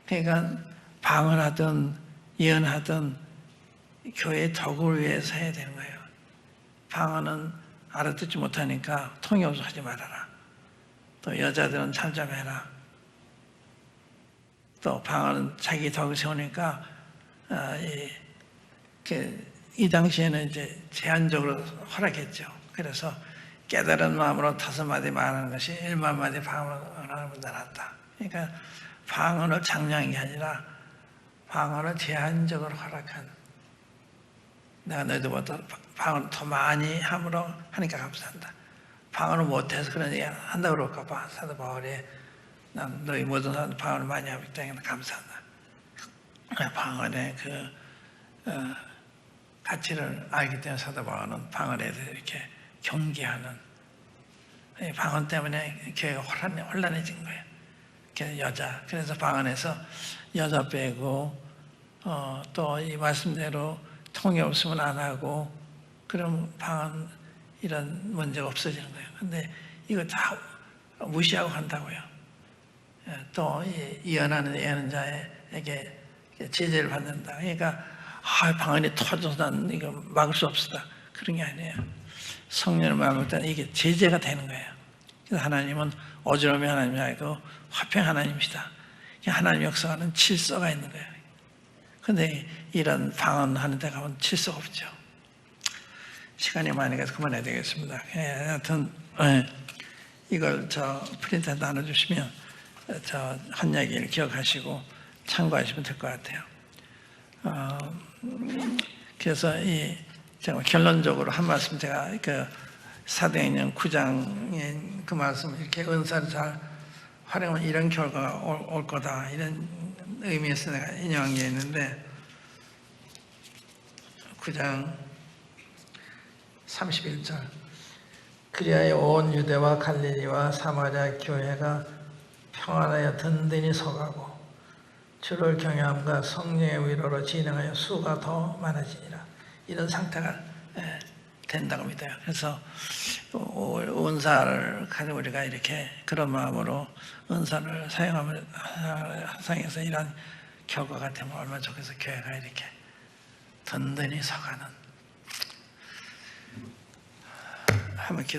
그러니까 방언하든 예언하든 교회의 덕을 위해서 해야 되는 거예요. 방언은 알아듣지 못하니까 통이 없어 하지 말아라. 또 여자들은 잠잠해라. 또 방언은 자기 덕을 세우니까 이 당시에는 이제 제한적으로 허락했죠. 그래서 깨달은 마음으로 5마디 말하는 것이 1만마디 방언을 하는 것보다 낫다. 그러니까 방언을 장려한 게 아니라 방언을 제한적으로 허락한, 내가 너희들보다 방언을 더 많이 함으로 하니까 감사한다. 방언을 못해서 그런 얘기 한다고 그럴까 봐. 사도 바울이 난 너희 모든 사람 방언을 많이 하기 때문에 감사한다. 방언의 가치를 알기 때문에 사도 바울은 방언에 대해서 이렇게 경계하는, 방언 때문에 교회가 혼란해진 거예요. 그래서 방언에서 여자 빼고, 또 이 말씀대로 통이 없으면 안 하고, 그럼 방언 이런 문제가 없어지는 거예요. 근데 이거 다 무시하고 한다고요. 또 예언하는 예언자에게 제재를 받는다. 그러니까 방언이 터져서 난 이거 막을 수 없었다. 그런 게 아니에요. 성령을 막을 때는 이게 제재가 되는 거예요. 그래서 하나님은 어지러움이 하나님이 아니고 화평 하나님이시다. 하나님 역사하는 질서가 있는 거예요. 그런데 이런 방언하는 데 가면 질서가 없죠. 시간이 많이 가서 그만해야 되겠습니다. 하여튼 이걸 프린트에 나눠주시면 한 이야기를 기억하시고 참고하시면 될 것 같아요. 그래서 제가 결론적으로 한 말씀, 제가 그 사도행전 9장의 그 말씀, 이렇게 은사를 잘 활용하면 이런 결과가 올 거다, 이런 의미에서 내가 인용한 게 있는데, 9장 31절, 그리하여 온 유대와 갈릴리와 사마리아 교회가 평안하여 든든히 서가고 주를 경외함과 성령의 위로로 진행하여 수가 더 많아지니라. 이런 상태가 된다고 믿어요. 그래서 은사를 가지고 우리가 이렇게 그런 마음으로 은사를 사용해서 이런 결과가 되면 얼마나 좋겠어. 교회가 이렇게 든든히 서가는. 한번 기도.